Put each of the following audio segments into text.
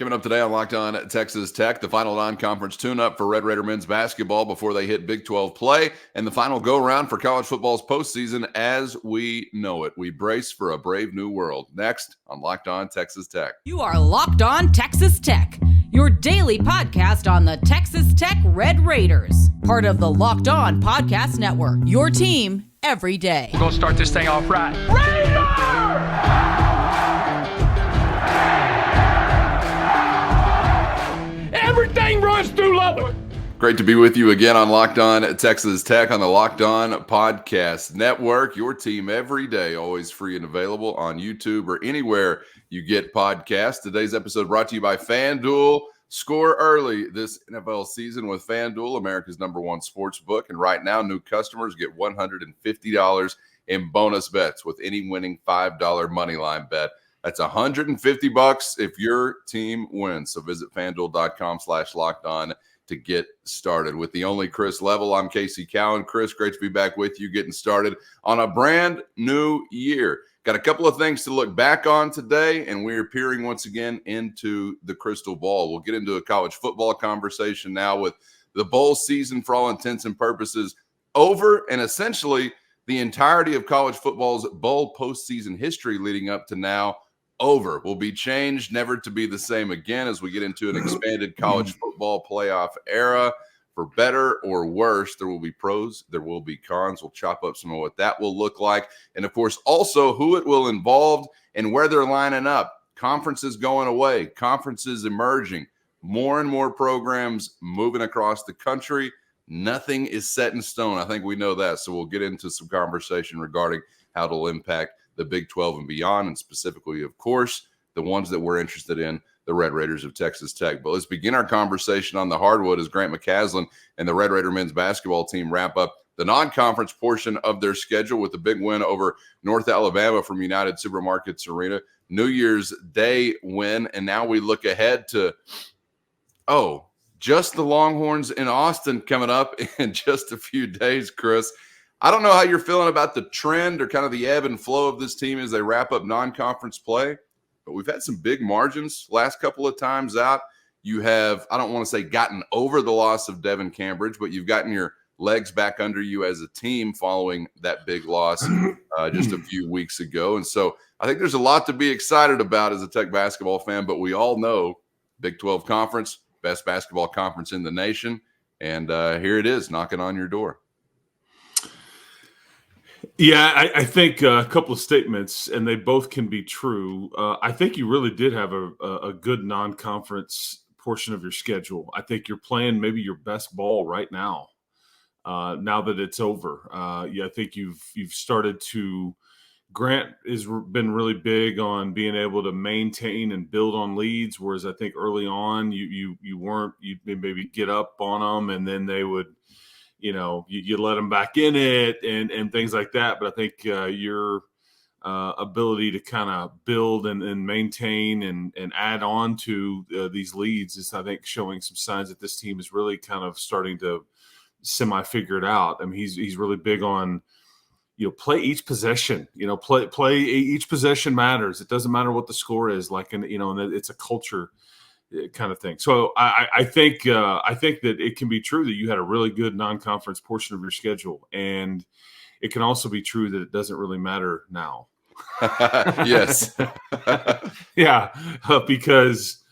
Coming up today on Locked On Texas Tech, the final non-conference tune-up for Red Raider men's basketball before they hit Big 12 play, and the final go-around for college football's postseason as we know it. We brace for a brave new world. Next on Locked On Texas Tech. You are Locked On Texas Tech, your daily podcast on the Texas Tech Red Raiders. Part of the Locked On Podcast Network, your team every day. We're going to start this thing off right. Raider! Everything runs through Lubbock. Great to be with you again on Locked On Texas Tech on the Locked On Podcast Network. Your team every day, always free and available on YouTube or anywhere you get podcasts. Today's episode brought to you by FanDuel. Score early this NFL season with FanDuel, America's #1 sportsbook. And right now, new customers get $150 in bonus bets with any winning $5 moneyline bet. That's $150 if your team wins. So visit FanDuel.com/lockedon to get started. With the only Chris Level, I'm Casey Cowan. Chris, great to be back with you, getting started on a brand new year. Got a couple of things to look back on today, and we're peering once again into the crystal ball. We'll get into a college football conversation now with the bowl season, for all intents and purposes, over, and essentially the entirety of college football's bowl postseason history leading up to now over will be changed, never to be the same again as we get into an expanded college football playoff era. For better or worse, there will be pros, there will be cons. We'll chop up some of what that will look like. And, of course, also who it will involve and where they're lining up. Conferences going away, conferences emerging, more and more programs moving across the country. Nothing is set in stone. I think we know that. So we'll get into some conversation regarding how it'll impact the Big 12 and beyond, and specifically, of course, the ones that we're interested in, the Red Raiders of Texas Tech. But let's begin our conversation on the hardwood as Grant McCaslin and the Red Raider men's basketball team wrap up the non-conference portion of their schedule with a big win over North Alabama from United Supermarkets Arena. New Year's Day win, and now we look ahead to, just the Longhorns in Austin coming up in just a few days, Chris. I don't know how you're feeling about the trend or kind of the ebb and flow of this team as they wrap up non-conference play, but we've had some big margins last couple of times out. You have, I don't want to say gotten over the loss of Devin Cambridge, but you've gotten your legs back under you as a team following that big loss just a few weeks ago. And so I think there's a lot to be excited about as a Tech basketball fan, but we all know Big 12 Conference, best basketball conference in the nation, and here it is knocking on your door. Yeah, I think a couple of statements, and they both can be true. I think you really did have a good non-conference portion of your schedule. I think you're playing maybe your best ball right now, now that it's over. I think you've started to – Grant has been really big on being able to maintain and build on leads, whereas I think early on you weren't – you'd maybe get up on them, and then they would – you let them back in it and things like that. But I think your ability to kind of build and maintain and add on to these leads is, I think, showing some signs that this team is really kind of starting to semi-figure it out. I mean, he's really big on, play each possession. Play each possession matters. It doesn't matter what the score is. And it's a culture kind of thing. So I think that it can be true that you had a really good non-conference portion of your schedule, and it can also be true that it doesn't really matter now. Yes. Yeah, because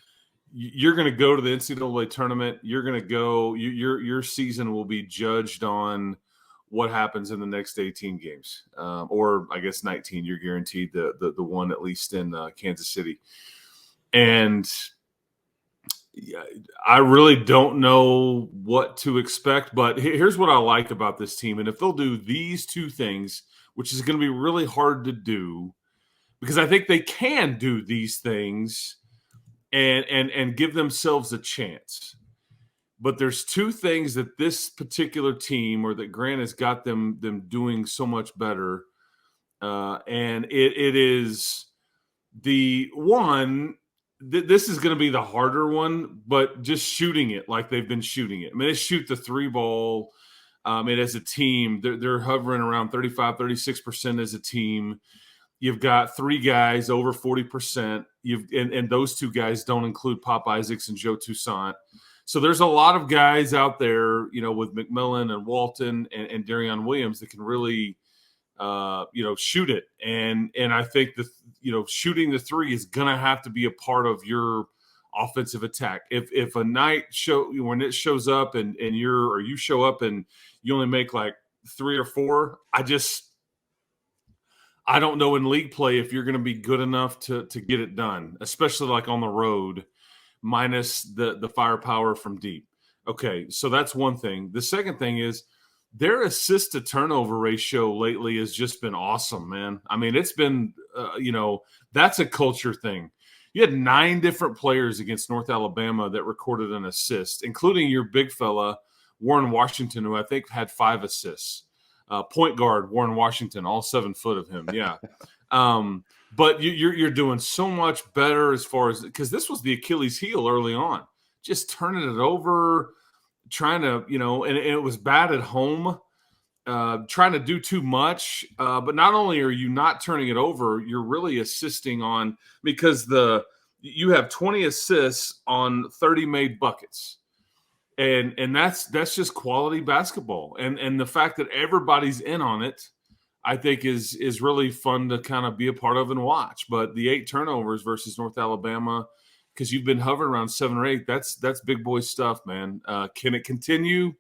you're going to go to the NCAA tournament. You're going to go. Your season will be judged on what happens in the next 18 games, or I guess 19. You're guaranteed the one at least in Kansas City, and I really don't know what to expect, but here's what I like about this team. And if they'll do these two things, which is going to be really hard to do, because I think they can do these things and give themselves a chance. But there's two things that this particular team, or that Grant has got them doing so much better. And it is the one. This is going to be the harder one, but just shooting it like they've been shooting it. I mean, they shoot the three ball. And as a team, they're hovering around 35, 36% as a team. You've got 3 guys over 40%. And those 2 guys don't include Pop Isaacs and Joe Toussaint. So there's a lot of guys out there, with McMillan and Walton and Darion Williams that can really, shoot it. And I think shooting the 3 is going to have to be a part of your offensive attack. If a night when it shows up and you show up and you only make like 3 or 4, I don't know in league play if you're going to be good enough to get it done, especially like on the road, minus the firepower from deep. Okay, so that's one thing. The second thing is their assist to turnover ratio lately has just been awesome, man. I mean, it's been, that's a culture thing. You had 9 different players against North Alabama that recorded an assist, including your big fella, Warren Washington, who I think had 5 assists. Point guard, Warren Washington, all 7 foot of him. Yeah. But you're doing so much better as far as – because this was the Achilles heel early on. Just turning it over, trying to, and it was bad at home, trying to do too much. But not only are you not turning it over, you're really assisting on – because you have 20 assists on 30 made buckets. And that's just quality basketball. And the fact that everybody's in on it, I think is really fun to kind of be a part of and watch. But the 8 turnovers versus North Alabama, because you've been hovering around 7 or 8, that's big boy stuff, man. Can it continue?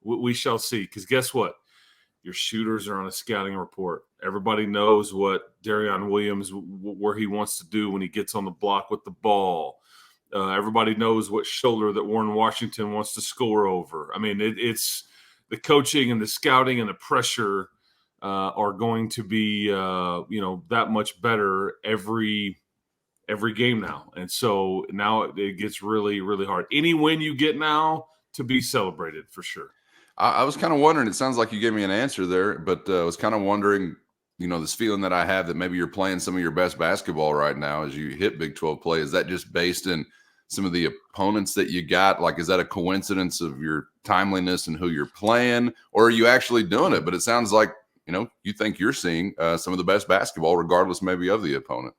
We shall see. Because guess what? Your shooters are on a scouting report. Everybody knows what Darion Williams, where he wants to do when he gets on the block with the ball. Everybody knows what shoulder that Warren Washington wants to score over. I mean, it's the coaching and the scouting and the pressure are going to be, that much better every game now. And so now it gets really, really hard. Any win you get now to be celebrated for sure. I was kind of wondering, it sounds like you gave me an answer there, but I was kind of wondering, this feeling that I have that maybe you're playing some of your best basketball right now as you hit Big 12 play. Is that just based in some of the opponents that you got? Like, is that a coincidence of your timeliness and who you're playing, or are you actually doing it? But it sounds like, you think you're seeing some of the best basketball regardless maybe of the opponent.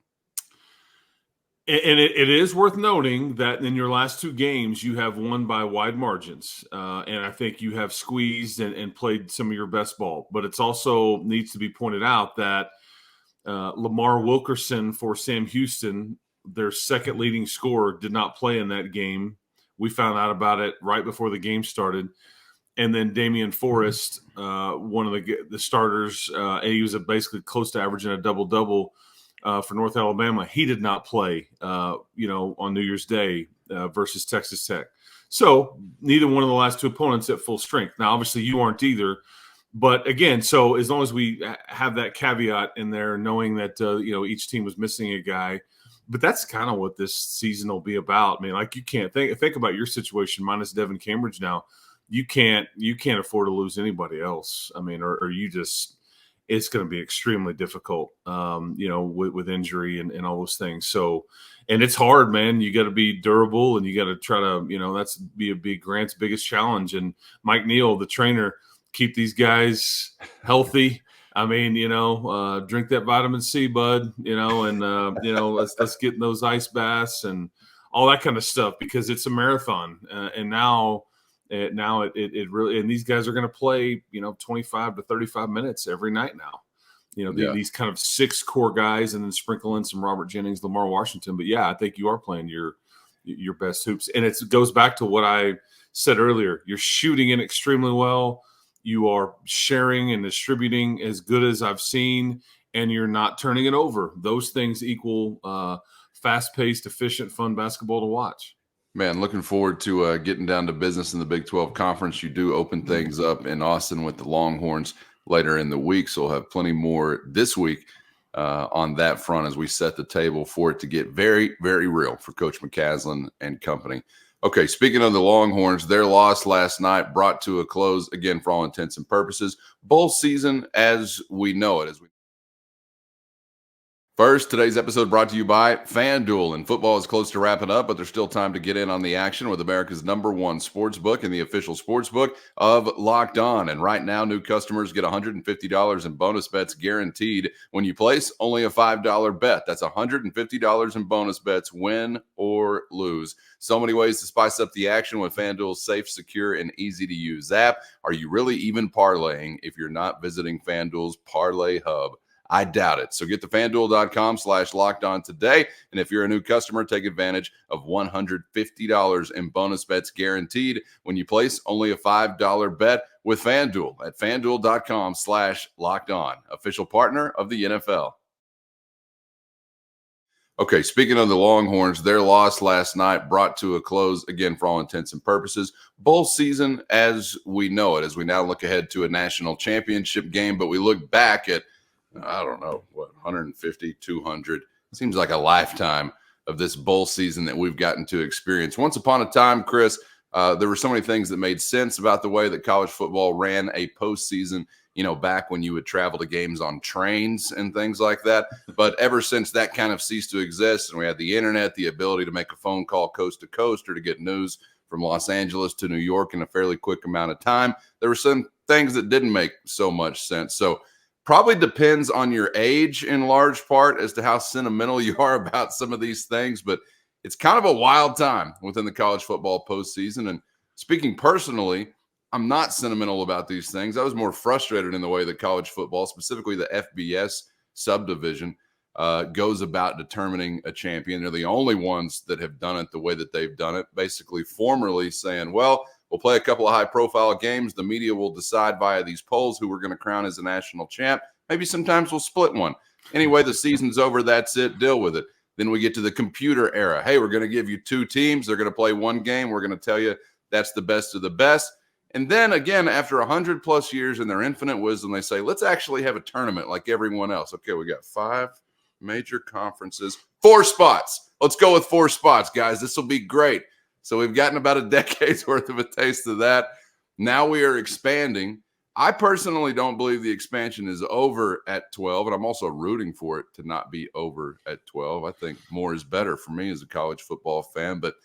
And it is worth noting that in your last 2 games, you have won by wide margins. And I think you have squeezed and played some of your best ball. But it's also needs to be pointed out that Lamar Wilkerson for Sam Houston, their second leading scorer, did not play in that game. We found out about it right before the game started. And then Damian Forrest, one of the starters, and he was basically close to averaging a double-double for North Alabama. He did not play, on New Year's Day versus Texas Tech. So neither one of the last 2 opponents at full strength. Now, obviously, you aren't either. But again, so as long as we have that caveat in there, knowing that, each team was missing a guy, but that's kind of what this season will be about. I mean, like, you can't think about your situation minus Devin Cambridge now. You can't afford to lose anybody else. I mean, or you just, it's going to be extremely difficult, with injury and all those things. So, and it's hard, man. You got to be durable and you got to try to, that's be Grant's biggest challenge. And Mike Neal, the trainer, keep these guys healthy. I mean, drink that vitamin C, bud, and, let's get in those ice baths and all that kind of stuff, because it's a marathon. And now it really, and these guys are going to play, 25 to 35 minutes every night now. These kind of 6 core guys, and then sprinkle in some Robert Jennings, Lamar Washington. But yeah, I think you are playing your best hoops. And it goes back to what I said earlier. You're shooting it extremely well. You are sharing and distributing as good as I've seen, and you're not turning it over. Those things equal fast-paced, efficient, fun basketball to watch. Man, looking forward to getting down to business in the Big 12 Conference. You do open things up in Austin with the Longhorns later in the week, so we'll have plenty more this week on that front as we set the table for it to get very, very real for Coach McCaslin and company. Okay, speaking of the Longhorns, their loss last night brought to a close, again, for all intents and purposes, bowl season as we know it. First, today's episode brought to you by FanDuel. And football is close to wrapping up, but there's still time to get in on the action with America's #1 sportsbook and the official sportsbook of Locked On. And right now, new customers get $150 in bonus bets guaranteed when you place only a $5 bet. That's $150 in bonus bets, win or lose. So many ways to spice up the action with FanDuel's safe, secure, and easy-to-use app. Are you really even parlaying if you're not visiting FanDuel's Parlay Hub? I doubt it. So get to FanDuel.com/lockedon today. And if you're a new customer, take advantage of $150 in bonus bets guaranteed when you place only a $5 bet with FanDuel at FanDuel.com/lockedon, official partner of the NFL. Okay, speaking of the Longhorns, their loss last night brought to a close, again, for all intents and purposes, bowl season as we know it, as we now look ahead to a national championship game. But we look back at, I don't know, 150, 200. It seems like a lifetime of this bowl season that we've gotten to experience. Once upon a time, Chris, there were so many things that made sense about the way that college football ran a postseason, back when you would travel to games on trains and things like that. But ever since that kind of ceased to exist and we had the internet, the ability to make a phone call coast to coast or to get news from Los Angeles to New York in a fairly quick amount of time, there were some things that didn't make so much sense. So probably depends on your age in large part as to how sentimental you are about some of these things, but it's kind of a wild time within the college football postseason. And speaking personally, I'm not sentimental about these things. I was more frustrated in the way that college football, specifically the FBS subdivision, goes about determining a champion. They're the only ones that have done it the way that they've done it, basically formerly saying, well, we'll play a couple of high-profile games. The media will decide via these polls who we're going to crown as a national champ. Maybe sometimes we'll split one. Anyway, the season's over. That's it. Deal with it. Then we get to the computer era. Hey, we're going to give you two teams. They're going to play one game. We're going to tell you that's the best of the best. And then again, after 100-plus years in their infinite wisdom, they say, let's actually have a tournament like everyone else. Okay, we got 5 major conferences, 4 spots. Let's go with 4 spots, guys. This will be great. So we've gotten about a decade's worth of a taste of that. Now we are expanding. I personally don't believe the expansion is over at 12, and I'm also rooting for it to not be over at 12. I think more is better for me as a college football fan. But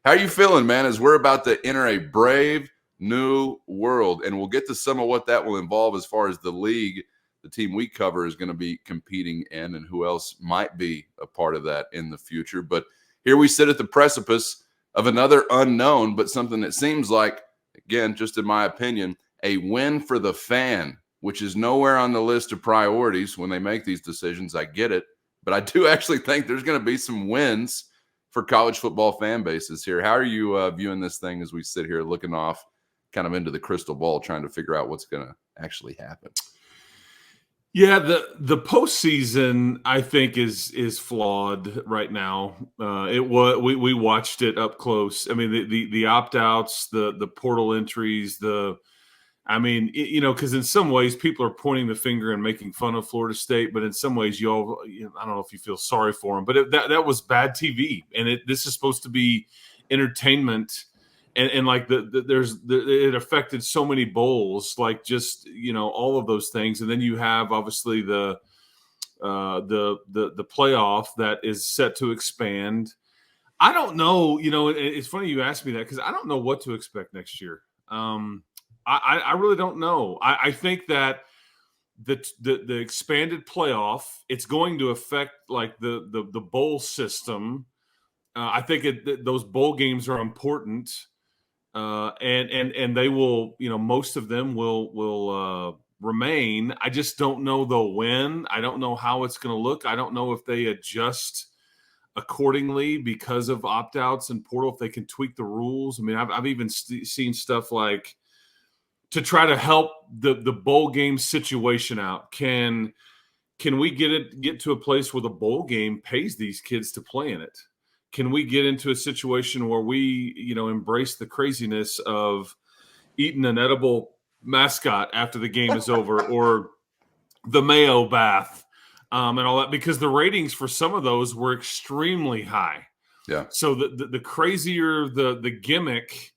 how are you feeling, man, as we're about to enter a brave new world? And we'll get to some of what that will involve as far as the league, the team we cover, is going to be competing in and who else might be a part of that in the future. But here we sit at the precipice of another unknown, but something that seems like, again, just in my opinion, a win for the fan, which is nowhere on the list of priorities when they make these decisions. I get it, but I do actually think there's going to be some wins for college football fan bases here. How are you viewing this thing as we sit here looking off kind of into the crystal ball, trying to figure out what's going to actually happen? Yeah, the postseason, I think, is flawed right now. We watched it up close. I mean, the opt outs, the portal entries, because in some ways people are pointing the finger and making fun of Florida State, but in some ways I don't know if you feel sorry for them, but that was bad TV, and this is supposed to be entertainment. And like it affected so many bowls, like just all of those things, and then you have obviously the playoff that is set to expand. I don't know, it's funny you asked me that because I don't know what to expect next year. I really don't know. I think that the expanded playoff, it's going to affect like the bowl system. I think those bowl games are important. And they will, most of them will remain. I just don't know they'll win. I don't know how it's going to look. I don't know if they adjust accordingly because of opt-outs and portal, if they can tweak the rules. I mean, I've even seen stuff like to try to help the bowl game situation out. Can we get to a place where the bowl game pays these kids to play in it? Can we get into a situation where we, embrace the craziness of eating an edible mascot after the game is over, or the mayo bath, and all that? Because the ratings for some of those were extremely high. Yeah. So the crazier the gimmick,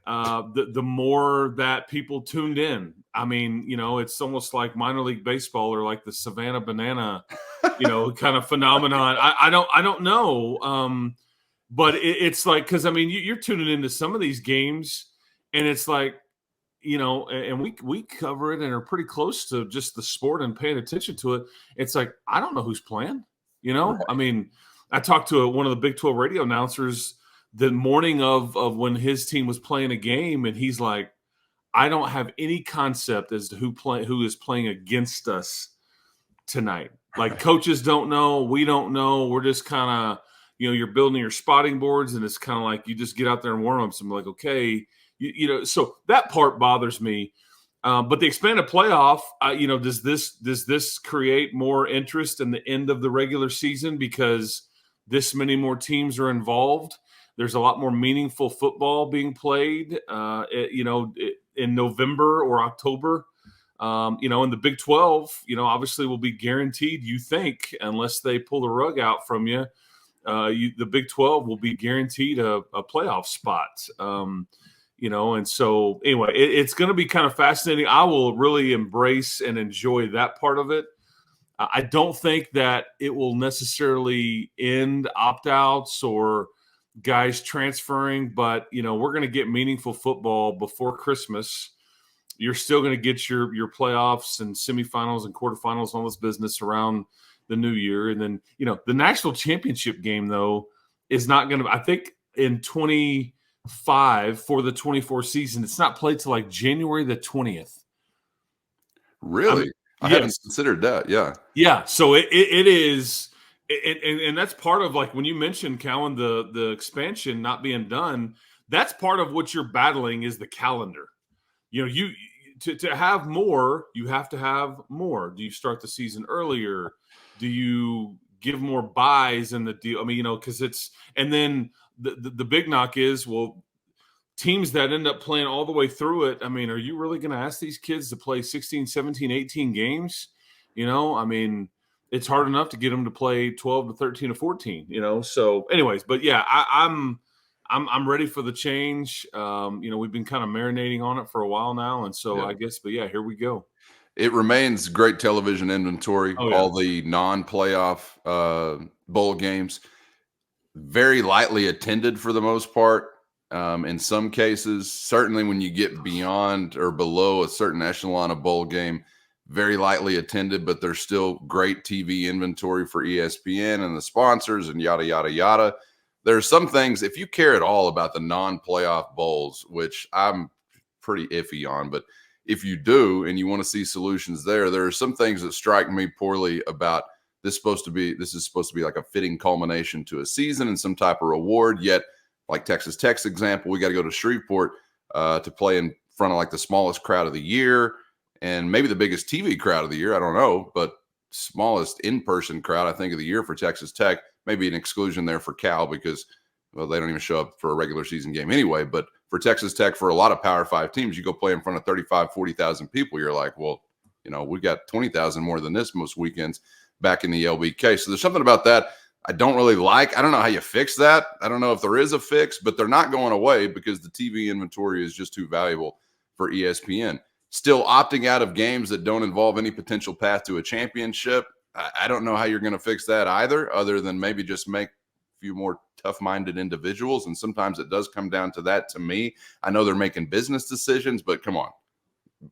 the more that people tuned in. I mean, it's almost like minor league baseball or like the Savannah Banana, kind of phenomenon. I don't know. But it's like, because, I mean, you're tuning into some of these games and it's like, and we cover it and are pretty close to just the sport and paying attention to it. It's like, I don't know who's playing, Right. I mean, I talked to one of the Big 12 radio announcers the morning of when his team was playing a game, and he's like, I don't have any concept as to who is playing against us tonight. Like, coaches don't know, we don't know. We're just kind of, you're building your spotting boards, and it's kind of like you just get out there and warm ups. I'm like, okay, so that part bothers me. But the expanded playoff, does this create more interest in the end of the regular season because this many more teams are involved? There's a lot more meaningful football being played, in November or October. And the Big 12, obviously will be guaranteed, you think, unless they pull the rug out from you, the Big 12 will be guaranteed a playoff spot. And so anyway, it's going to be kind of fascinating. I will really embrace and enjoy that part of it. I don't think that it will necessarily end opt-outs or guys transferring, but we're going to get meaningful football before Christmas. You're still going to get your playoffs and semifinals and quarterfinals, all this business around the new year. And then, the national championship game, though, is not going to, I think in 25 for the 24 season, it's not played till like January the 20th. Really? I haven't considered that. Yeah. Yeah. So it is. And that's part of, like, when you mentioned, Cowan, the expansion not being done, that's part of what you're battling is the calendar. To have more, you have to have more. Do you start the season earlier? Do you give more buys in the deal? I mean, because it's – and then the big knock is, well, teams that end up playing all the way through it, I mean, are you really going to ask these kids to play 16, 17, 18 games? I mean – it's hard enough to get them to play 12 to 13 to 14, So anyways, but yeah, I'm ready for the change. We've been kind of marinating on it for a while now. And so I guess, but yeah, here we go. It remains great television inventory. Oh, yeah. All the non-playoff bowl games, very lightly attended for the most part. In some cases, certainly when you get beyond or below a certain echelon of bowl game, very lightly attended, but there's still great TV inventory for ESPN and the sponsors and yada, yada, yada. There's some things, if you care at all about the non-playoff bowls, which I'm pretty iffy on, but if you do and you want to see solutions there are some things that strike me poorly about this. This is supposed to be like a fitting culmination to a season and some type of reward, yet like Texas Tech's example, we got to go to Shreveport to play in front of like the smallest crowd of the year. And maybe the biggest TV crowd of the year, I don't know, but smallest in-person crowd, I think, of the year for Texas Tech. Maybe an exclusion there for Cal because, well, they don't even show up for a regular season game anyway. But for Texas Tech, for a lot of Power 5 teams, you go play in front of 35, 40,000 people, you're like, well, we got 20,000 more than this most weekends back in the LBK. So there's something about that I don't really like. I don't know how you fix that. I don't know if there is a fix, but they're not going away because the TV inventory is just too valuable for ESPN. Still opting out of games that don't involve any potential path to a championship. I don't know how you're going to fix that either, other than maybe just make a few more tough-minded individuals. And sometimes it does come down to that to me. I know they're making business decisions, but come on.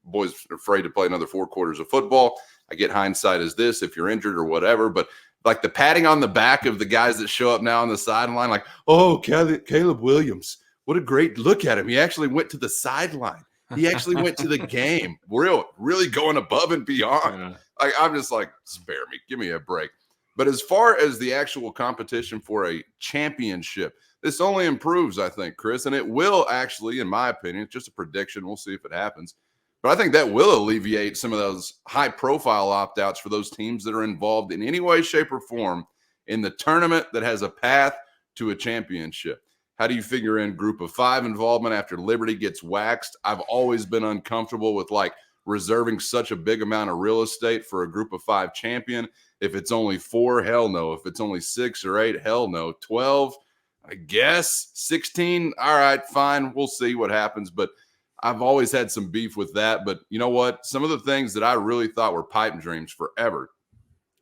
Boys are afraid to play another 4 quarters of football. I get hindsight as this if you're injured or whatever, but like the patting on the back of the guys that show up now on the sideline, like, oh, Caleb Williams, what a great look at him. He actually went to the sideline. He actually went to the game. Really going above and beyond. Yeah. Like, I'm just like, spare me. Give me a break. But as far as the actual competition for a championship, this only improves, I think, Chris. And it will actually, in my opinion, it's just a prediction. We'll see if it happens. But I think that will alleviate some of those high-profile opt-outs for those teams that are involved in any way, shape, or form in the tournament that has a path to a championship. How do you figure in group of 5 involvement after Liberty gets waxed? I've always been uncomfortable with like reserving such a big amount of real estate for a group of 5 champion. If it's only 4, hell no. If it's only 6 or 8, hell no. 12, I guess 16. All right, fine. We'll see what happens. But I've always had some beef with that. But you know what? Some of the things that I really thought were pipe dreams forever,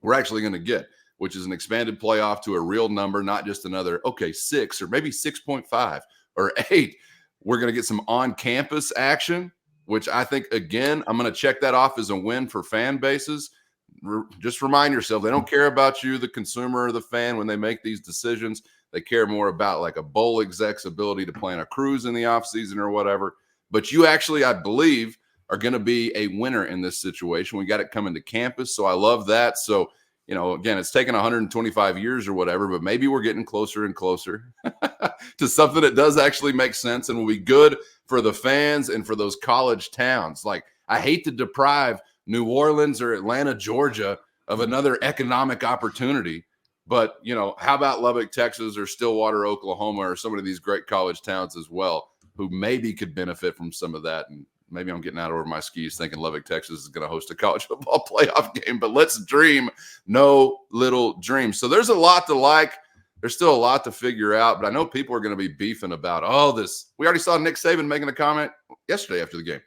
we're actually going to get, which is an expanded playoff to a real number, not just another, 6 or maybe 6.5 or 8. We're going to get some on-campus action, which I think, again, I'm going to check that off as a win for fan bases. Just remind yourself, they don't care about you, the consumer or the fan, when they make these decisions. They care more about like a bowl exec's ability to plan a cruise in the offseason or whatever. But you actually, I believe, are going to be a winner in this situation. We got it coming to campus, so I love that. So, you know, again, it's taken 125 years or whatever, but maybe we're getting closer and closer to something that does actually make sense and will be good for the fans and for those college towns. Like, I hate to deprive New Orleans or Atlanta, Georgia of another economic opportunity. But, you know, how about Lubbock, Texas, or Stillwater, Oklahoma, or some of these great college towns as well, who maybe could benefit from some of that? And maybe I'm getting out over my skis thinking Lubbock, Texas is going to host a college football playoff game, but let's dream no little dreams. So there's a lot to like. There's still a lot to figure out, but I know people are going to be beefing about all this. We already saw Nick Saban making a comment yesterday after the game.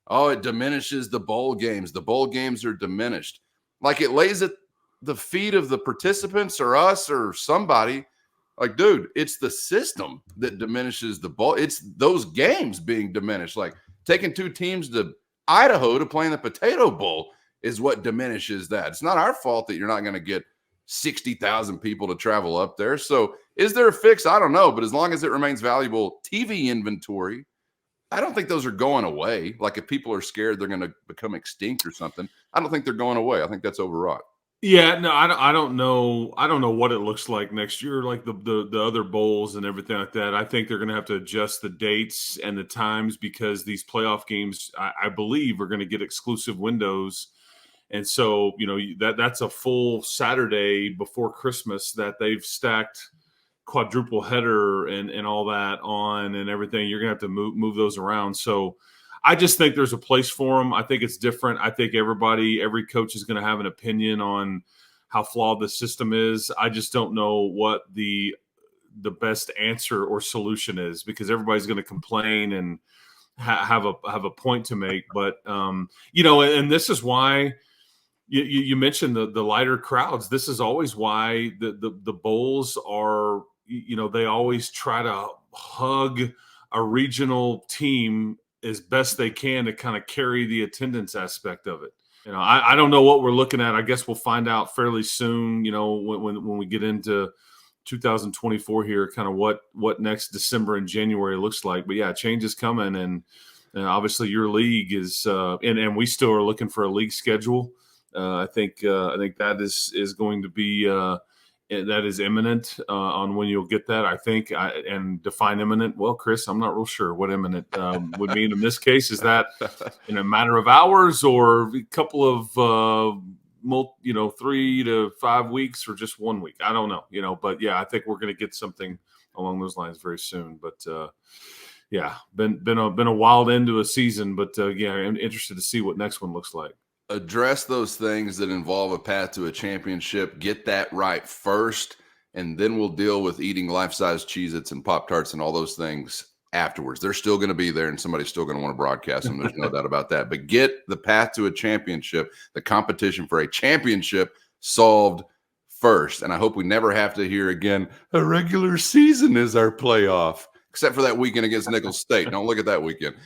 Oh, it diminishes the bowl games. The bowl games are diminished. Like, it lays at the feet of the participants or us or somebody. Like, dude, it's the system that diminishes the bowl. It's those games being diminished. Like, taking 2 teams to Idaho to play in the Potato Bowl is what diminishes that. It's not our fault that you're not going to get 60,000 people to travel up there. So is there a fix? I don't know. But as long as it remains valuable TV inventory, I don't think those are going away. Like, if people are scared they're going to become extinct or something, I don't think they're going away. I think that's overwrought. Yeah, no, I don't know. I don't know what it looks like next year, like the other bowls and everything like that. I think they're going to have to adjust the dates and the times because these playoff games, I believe, are going to get exclusive windows. And so, you know, that's a full Saturday before Christmas that they've stacked quadruple header and all that on and everything. You're going to have to move those around. So I just think there's a place for them. I think it's different. I think every coach is going to have an opinion on how flawed the system is. I just don't know what the best answer or solution is because everybody's going to complain and have a point to make. But, you know, and this is why you mentioned the lighter crowds. This is always why the bowls are, you know, they always try to hug a regional team as best they can to kind of carry the attendance aspect of it. You know, I don't know what we're looking at. I guess we'll find out fairly soon, you know, when we get into 2024 here, kind of what next December and January looks like. But yeah, change is coming. And obviously your league is, and we still are looking for a league schedule. I think that is going to be, that is imminent on when you'll get that, I think, and define imminent. Well, Chris, I'm not real sure what imminent would mean in this case. Is that in a matter of hours or a couple of, 3 to 5 weeks or just 1 week? I don't know, you know, but yeah, I think we're going to get something along those lines very soon. But yeah, been a wild end to a season, but yeah, I'm interested to see what next one looks like. Address those things that involve a path to a championship. Get that right first, and then we'll deal with eating life-size Cheez-Its and Pop-Tarts and all those things afterwards. They're still going to be there, and somebody's still going to want to broadcast them. There's no doubt about that. But get the path to a championship, the competition for a championship, solved first. And I hope we never have to hear again, a regular season is our playoff, except for that weekend against Nicholls State. Don't look at that weekend.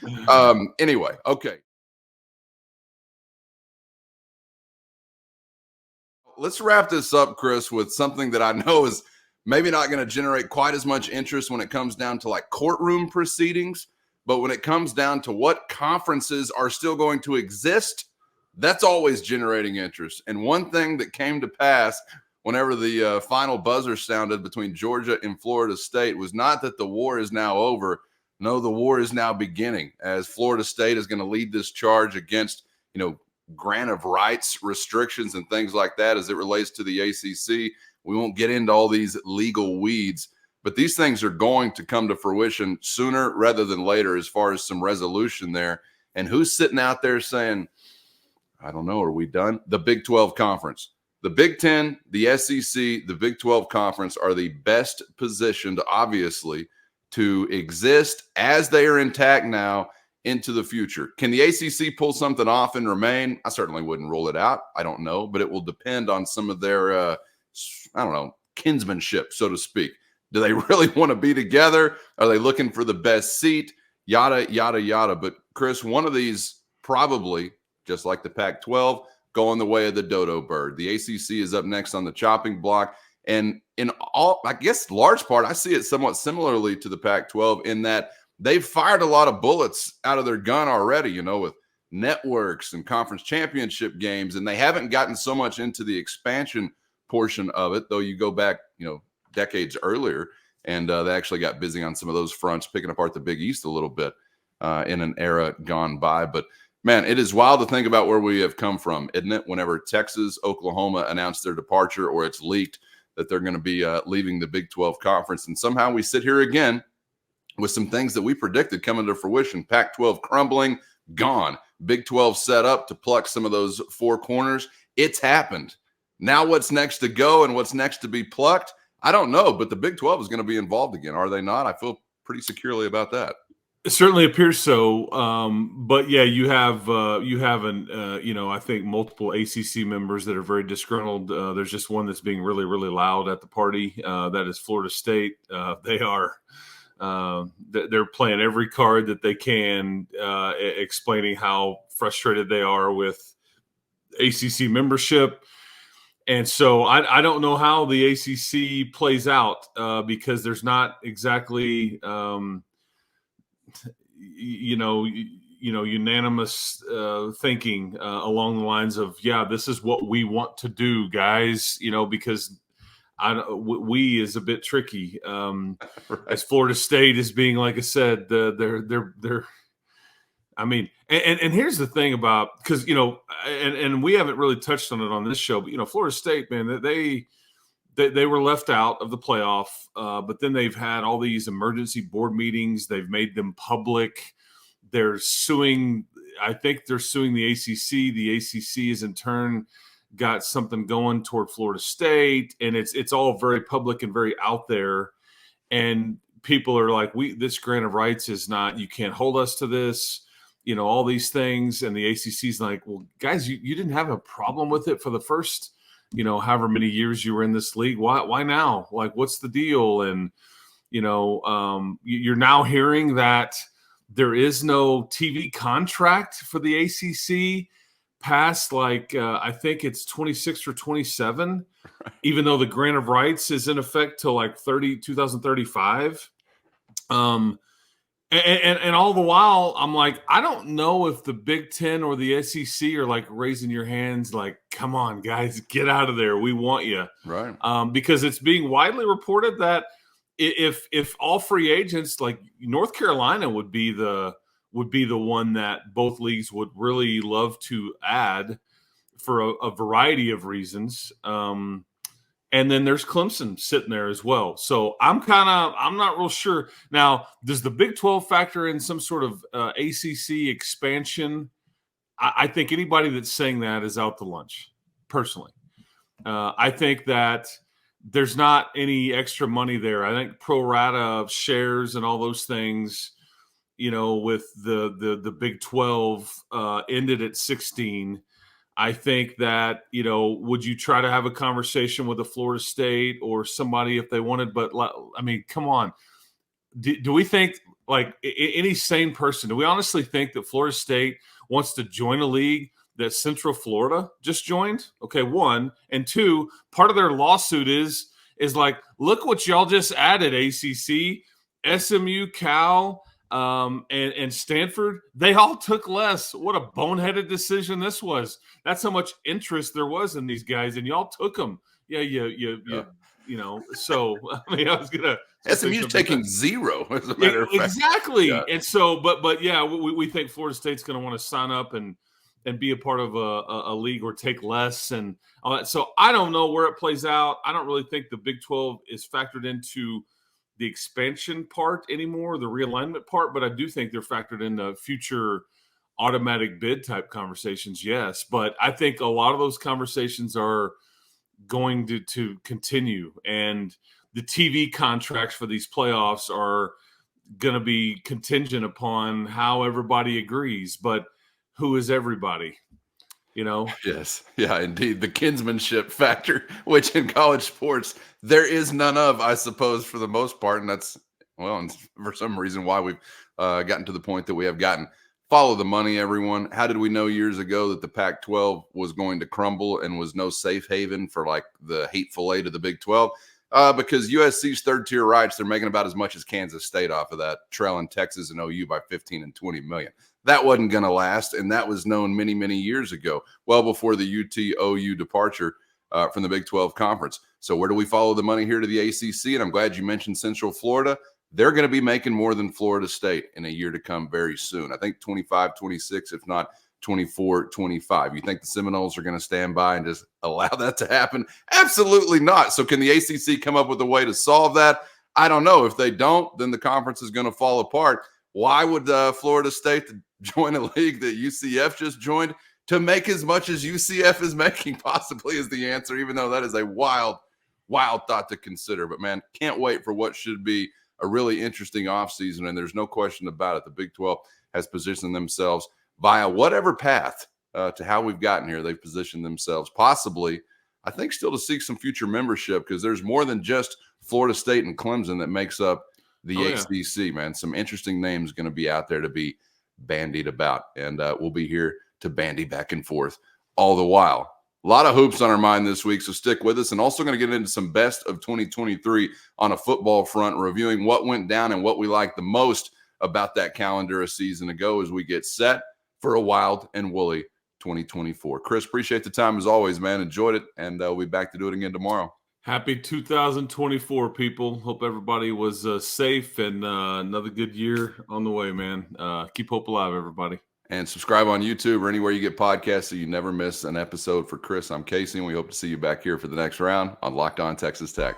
Anyway, okay. Let's wrap this up, Chris, with something that I know is maybe not going to generate quite as much interest when it comes down to like courtroom proceedings, but when it comes down to what conferences are still going to exist, that's always generating interest. And one thing that came to pass whenever the final buzzer sounded between Georgia and Florida State was not that the war is now over. No, the war is now beginning, as Florida State is going to lead this charge against, you know, grant of rights restrictions and things like that as it relates to the ACC. We won't get into all these legal weeds, but these things are going to come to fruition sooner rather than later as far as some resolution there. And who's sitting out there saying, I don't know, are we done? The Big 12 Conference. the Big Ten, the SEC, the Big 12 conference are the best positioned, obviously, to exist as they are intact now into the future. Can the ACC pull something off and remain? I certainly wouldn't rule it out. I don't know, but it will depend on some of their, kinsmanship, so to speak. Do they really want to be together? Are they looking for the best seat? Yada, yada, yada. But, Chris, one of these probably, just like the Pac-12, going the way of the Dodo Bird. The ACC is up next on the chopping block. And in all, I guess, large part, I see it somewhat similarly to the Pac-12 in that they've fired a lot of bullets out of their gun already, with networks and conference championship games. And they haven't gotten so much into the expansion portion of it, though you go back, decades earlier, and they actually got busy on some of those fronts, picking apart the Big East a little bit in an era gone by. But, man, it is wild to think about where we have come from, isn't it? Whenever Texas, Oklahoma announce their departure or it's leaked that they're going to be leaving the Big 12 conference. And somehow we sit here again with some things that we predicted coming to fruition. Pac-12 crumbling, gone. Big 12 set up to pluck some of those four corners. It's happened. Now what's next to go and what's next to be plucked? I don't know, but the Big 12 is going to be involved again. Are they not? I feel pretty securely about that. It certainly appears so. But yeah, you have I think multiple ACC members that are very disgruntled. There's just one that's being really, really loud at the party. That is Florida State. They're playing every card that they can, explaining how frustrated they are with ACC membership. And so I don't know how the ACC plays out because there's not exactly unanimous thinking along the lines of, yeah, this is what we want to do, guys, because we is a bit tricky. Right. As Florida State is being, like I said, they're and here's the thing about, because, and we haven't really touched on it on this show, but, Florida State, man, they were left out of the playoff, but then they've had all these emergency board meetings. They've made them public. They're suing. I think they're suing the ACC. The ACC has in turn got something going toward Florida State, and it's all very public and very out there. And people are like, this grant of rights is not, you can't hold us to this, all these things. And the ACC's like, well, guys, you didn't have a problem with it for the first, however many years you were in this league. Why now? Like, what's the deal? And, you're now hearing that there is no TV contract for the ACC past, I think it's 26 or 27, even though the grant of rights is in effect till 2035. And all the while, I'm like, I don't know if the Big Ten or the SEC are raising your hands, come on, guys, get out of there. We want you. Right. Because it's being widely reported that if all free agents, North Carolina would be the one that both leagues would really love to add for a variety of reasons. And then there's Clemson sitting there as well. So I'm not real sure. Now, does the Big 12 factor in some sort of ACC expansion? I think anybody that's saying that is out to lunch, personally. I think that there's not any extra money there. I think pro rata shares and all those things, with the Big 12 ended at 16. I think that, would you try to have a conversation with a Florida State or somebody if they wanted? But, come on. Do we think, any sane person, do we honestly think that Florida State wants to join a league that Central Florida just joined? Okay, one. And two, part of their lawsuit is look what y'all just added, ACC, SMU, Cal, and Stanford, they all took less. What a boneheaded decision this was. That's how much interest there was in these guys, and y'all took them. Yeah. So I was gonna. SMU's taking zero, as a matter of fact. Exactly. Yeah. And so, but yeah, we think Florida State's going to want to sign up and be a part of a league or take less and all that. So I don't know where it plays out. I don't really think the Big 12 is factored into the expansion part anymore, the realignment part, but I do think they're factored into future automatic bid type conversations. Yes. But I think a lot of those conversations are going to continue, and the TV contracts for these playoffs are going to be contingent upon how everybody agrees. But who is everybody? Yes. Yeah, indeed. The kinsmanship factor, which in college sports, there is none of, I suppose, for the most part. And that's, well, and for some reason why we've gotten to the point that we have gotten. Follow the money, everyone. How did we know years ago that the Pac-12 was going to crumble and was no safe haven for like the hateful eight of the Big 12? Because USC's third-tier rights, they're making about as much as Kansas State off of that, trailing Texas and OU by 15 and 20 million. That wasn't going to last, and that was known many, many years ago, well before the UT-OU departure from the Big 12 Conference. So where do we follow the money here to the ACC? And I'm glad you mentioned Central Florida. They're going to be making more than Florida State in a year to come very soon. I think 25, 26, if not 24, 25. You think the Seminoles are going to stand by and just allow that to happen? Absolutely not. So can the ACC come up with a way to solve that? I don't know. If they don't, then the conference is going to fall apart. Why would Florida State join a league that UCF just joined? To make as much as UCF is making, possibly, is the answer, even though that is a wild, wild thought to consider. But, man, can't wait for what should be a really interesting offseason, and there's no question about it. The Big 12 has positioned themselves via whatever path to how we've gotten here. They've positioned themselves possibly, I think, still to seek some future membership, because there's more than just Florida State and Clemson that makes up the ACC, man. Some interesting names going to be out there to be bandied about, and we'll be here to bandy back and forth all the while. A lot of hoops on our mind this week, so stick with us. And also going to get into some best of 2023 on a football front, reviewing what went down and what we liked the most about that calendar a season ago as we get set for a wild and woolly 2024. Chris, appreciate the time as always, man. Enjoyed it, and we'll be back to do it again tomorrow. Happy 2024, people. Hope everybody was safe, and another good year on the way, man. Keep hope alive, everybody. And subscribe on YouTube or anywhere you get podcasts so you never miss an episode. For Chris, I'm Casey, and we hope to see you back here for the next round on Locked On Texas Tech.